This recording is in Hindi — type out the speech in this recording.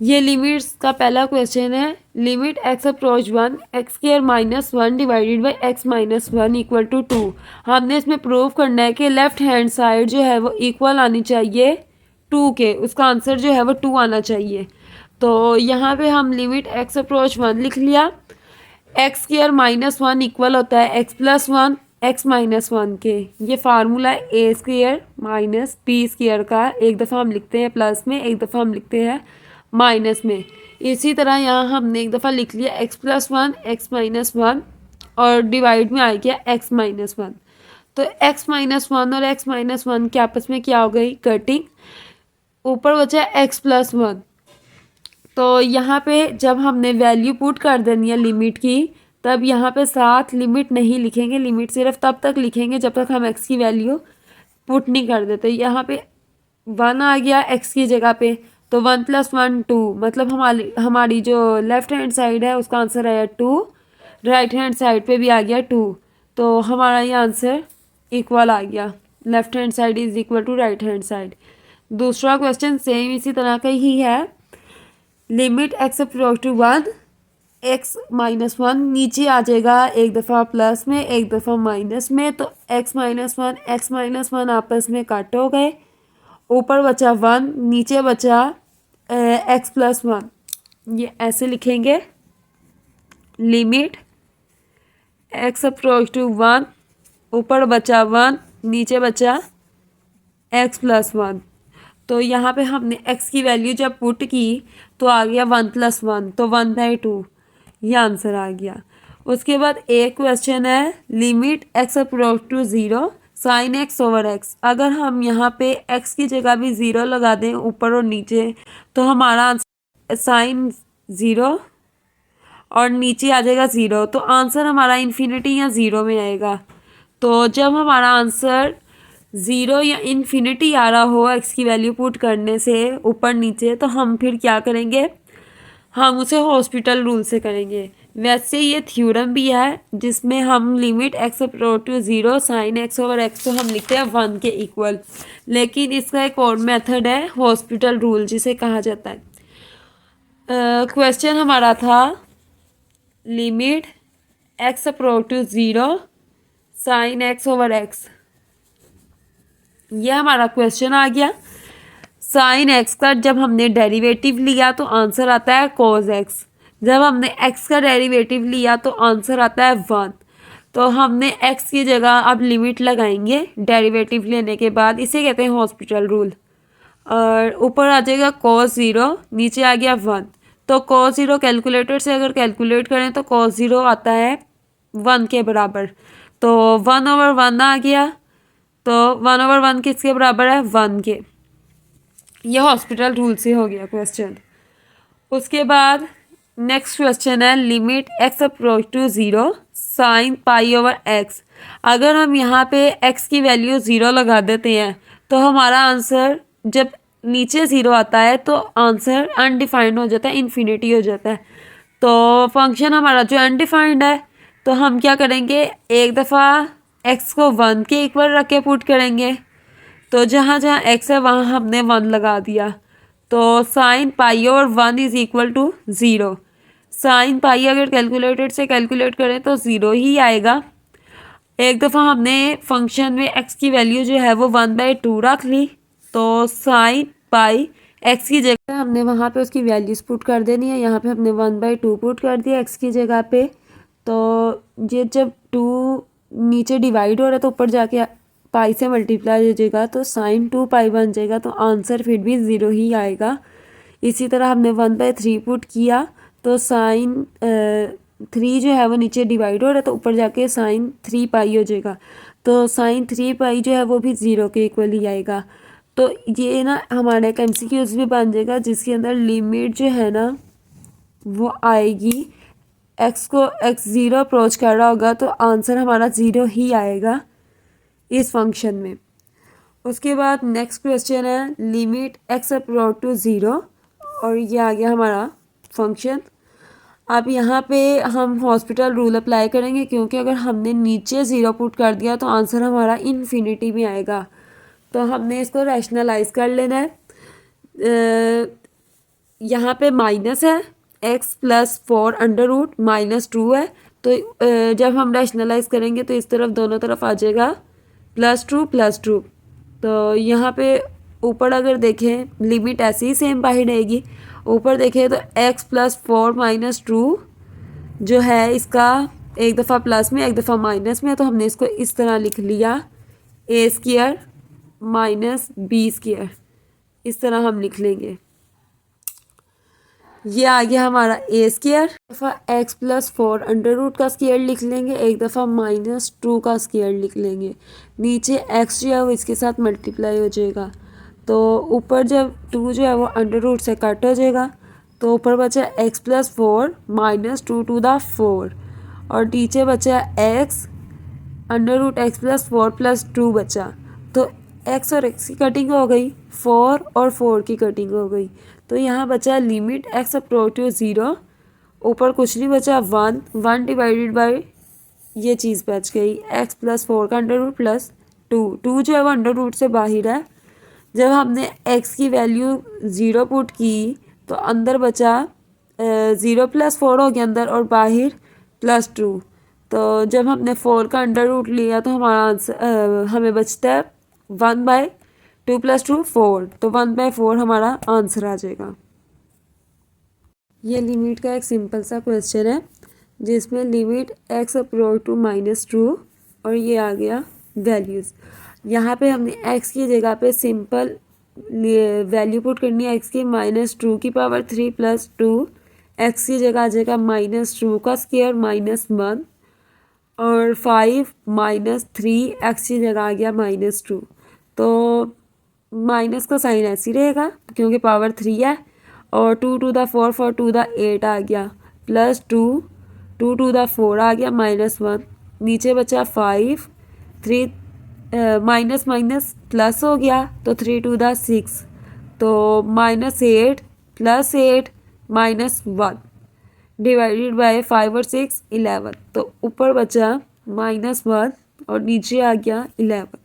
ये लिमिट्स का पहला क्वेश्चन है। Limit x approach 1 x square minus 1 divided by x minus 1 equal to 2। हमने इसमें प्रूव करना है कि लेफ्ट हैंड साइड जो है वो इक्वल आनी चाहिए 2 के, उसका आंसर जो है वो 2 आना चाहिए। तो यहाँ पे हम लिमिट एक्स अप्रोच 1 लिख लिया। एक्स स्क्वायर माइनस 1 इक्वल होता है एक्स प्लस 1 एक्स माइनस 1 के। ये फार्मूला ए स्क्वायर माइनस बी स्क्वायर का एक दफ़ा हम लिखते हैं प्लस में, एक दफ़ा हम लिखते हैं माइनस में। इसी तरह यहाँ हमने एक दफ़ा लिख लिया एक्स प्लस 1 एक्स माइनस 1 और डिवाइड में आ गया एक्स माइनस 1। तो एक्स माइनस 1 और एक्स माइनस 1 के आपस में क्या हो गई, कटिंग। ऊपर बचा एक्स प्लस 1। तो यहाँ पे जब हमने वैल्यू पुट कर देनी है लिमिट की, तब यहाँ पे साथ लिमिट नहीं लिखेंगे। लिमिट सिर्फ तब तक लिखेंगे जब तक हम एक्स की वैल्यू पुट नहीं कर देते। यहाँ पे 1 आ गया एक्स की जगह पे, तो 1 प्लस 1 2, मतलब हमारी जो लेफ्ट हैंड साइड है उसका आंसर आया 2, राइट हैंड साइड पे भी आ गया 2। तो हमारा ये आंसर इक्वल आ गया, left hand side is equal to right hand side. दूसरा क्वेश्चन सेम इसी तरह का ही है। Limit x approach to 1 x minus 1, नीचे आ जाएगा एक दफ़ा प्लस में एक दफ़ा माइनस में, तो एक्स माइनस वन आपस में कट हो गए। ऊपर बचा 1, नीचे बचा एक्स प्लस 1। ये ऐसे लिखेंगे, लिमिट एक्स अप्रोच टू 1, ऊपर बचा 1 नीचे बचा एक्स प्लस 1। तो यहाँ पे हमने x की वैल्यू जब पुट की तो आ गया 1 प्लस 1, तो 1/2, ये आंसर आ गया। उसके बाद एक क्वेश्चन है limit x approach to 0 sine x over x। अगर हम यहाँ पे x की जगह भी 0 लगा दें ऊपर और नीचे, तो हमारा आंसर साइन 0 और नीचे आ जाएगा 0, तो आंसर हमारा इन्फिनिटी या 0 में आएगा। तो जब हमारा आंसर 0 या इन्फिनिटी आ रहा हो एक्स की वैल्यू पुट करने से ऊपर नीचे, तो हम फिर क्या करेंगे, हम उसे हॉस्पिटल रूल से करेंगे। वैसे ये थ्योरम भी है जिसमें हम limit x approach to 0 sine x over x को हम लिखते हैं 1 के इक्वल, लेकिन इसका एक और मेथड है हॉस्पिटल रूल जिसे कहा जाता है। क्वेश्चन हमारा था limit x approach to 0 sine x over x, ये हमारा क्वेश्चन आ गया। साइन एक्स का जब हमने डेरिवेटिव लिया तो आंसर आता है कोस एक्स। जब हमने एक्स का डेरिवेटिव लिया तो आंसर आता है 1। तो हमने एक्स की जगह अब लिमिट लगाएंगे डेरिवेटिव लेने के बाद, इसे कहते हैं हॉस्पिटल रूल। और ऊपर आ जाएगा कोस 0, नीचे आ गया 1। तो कोस 0 कैलकुलेटर से अगर कैलकुलेट करें तो कोस 0 आता है 1 के बराबर। तो 1/1 आ गया, तो 1/1 किसके बराबर है, 1 के। यह हॉस्पिटल रूल से हो गया क्वेश्चन। उसके बाद नेक्स्ट क्वेश्चन है limit x approach to 0 sine pi over एक्स। अगर हम यहाँ पे एक्स की वैल्यू 0 लगा देते हैं तो हमारा आंसर जब नीचे 0 आता है तो आंसर अनडिफाइंड हो जाता है, इन्फिनिटी हो जाता है। तो फंक्शन हमारा जो अनडिफाइंड है, तो हम क्या करेंगे, एक दफ़ा एक्स को 1 के इक्वल रख के पुट करेंगे। तो जहाँ जहाँ एक्स है वहाँ हमने 1 लगा दिया। तो साइन पाई और 1 is equal to 0। Sine pi अगर कैलकुलेटेड से कैलकुलेट करें तो 0 ही आएगा। एक दफ़ा हमने फंक्शन में एक्स की वैल्यू जो है वो 1/2 रख ली, तो साइन पाई एक्स की जगह हमने वहाँ पे उसकी वैल्यूज़ पुट कर देनी है। यहाँ पे हमने 1/2 पुट कर दिया एक्स की जगह पे। तो ये जब 2 नीचे डिवाइड हो रहा है तो ऊपर जाके पाई से मल्टीप्लाई हो जाएगा, तो साइन 2 पाई बन जाएगा, तो आंसर फिर भी 0 ही आएगा। इसी तरह हमने 1/3 पुट किया, तो साइन 3 जो है वो नीचे डिवाइड हो रहा है तो ऊपर जाके साइन 3 पाई हो जाएगा, तो साइन 3 पाई जो है वो भी 0 के इक्वल ही आएगा। तो ये ना हमारा एक MCQs भी बन जाएगा जिसके अंदर लिमिट जो है ना वो आएगी, एक्स को एक्स 0 अप्रोच कर रहा होगा तो आंसर हमारा 0 ही आएगा इस फंक्शन में। उसके बाद नेक्स्ट क्वेश्चन है लिमिट एक्स अप्रोच टू 0, और ये आ गया हमारा फंक्शन। अब यहाँ पे हम हॉस्पिटल रूल अप्लाई करेंगे क्योंकि अगर हमने नीचे 0 पुट कर दिया तो आंसर हमारा इन्फिनिटी में आएगा। तो हमने इसको रैशनलाइज कर लेना है। यहाँ पे माइनस है, x plus 4 under root minus 2 है, तो जब हम रैशनलाइज करेंगे तो इस तरफ दोनों तरफ आ जाएगा +2 तो यहाँ पे ऊपर अगर देखें लिमिट ऐसे ही सेम बाहर रहेगी। ऊपर देखें तो x प्लस 4 माइनस 2 जो है इसका एक दफ़ा प्लस में एक दफ़ा माइनस में, तो हमने इसको इस तरह लिख लिया a² माइनस b², इस तरह हम लिख लेंगे। ये आ गया हमारा a², दफ़ा x प्लस 4 अंडर रूट का स्क्वायर लिख लेंगे, एक दफ़ा -2 का स्क्वायर लिख लेंगे। नीचे x जो है वो इसके साथ मल्टीप्लाई हो जाएगा, तो ऊपर जब 2 जो है वो अंडर रूट से कट हो जाएगा, तो ऊपर बचा x plus 4 minus 2 to the 4 और नीचे बचा x under root x plus 4 plus 2 बचा। तो x और x की कटिंग हो गई, 4 और 4 की कटिंग हो गई, तो यहाँ बचा लिमिट x अप्रोच टू 0, ऊपर कुछ नहीं बचा 1 डिवाइडेड बाय ये चीज़ बच गई x प्लस 4 का अंडर रूट प्लस 2 जो है वो अंडर रूट से बाहर है। जब हमने x की वैल्यू 0 पुट की तो अंदर बचा 0 प्लस 4 हो गया अंदर और बाहर +2, तो जब हमने 4 का अंडर रूट लिया तो हमारा आंसर हमें बचता है 1/2 + 2 4, तो 1/4 हमारा आंसर आ जाएगा। ये लिमिट का एक सिंपल सा क्वेश्चन है जिसमें लिमिट x अप्रोच टू -2 और ये आ गया वैल्यूज़। यहाँ पे हमने x की जगह पे सिंपल वैल्यू पुट करनी है, x की -2 की पावर 3 + 2, x की जगह आ जाएगा -2 का स्क्वायर -1 और 5 -3 x की जगह आ गया -2, तो माइनस का साइन ऐसे ही रहेगा क्योंकि पावर 3 है, और 2 टू द 4 4 टू द 8 आ गया, +2 2 टू द 4 आ गया -1, नीचे बचा 5 3 माइनस माइनस प्लस हो गया तो 3 टू द 6, तो -8 + 8 -1 डिवाइडेड बाय 5 और 6 11, तो ऊपर बचा -1 और नीचे आ गया 11।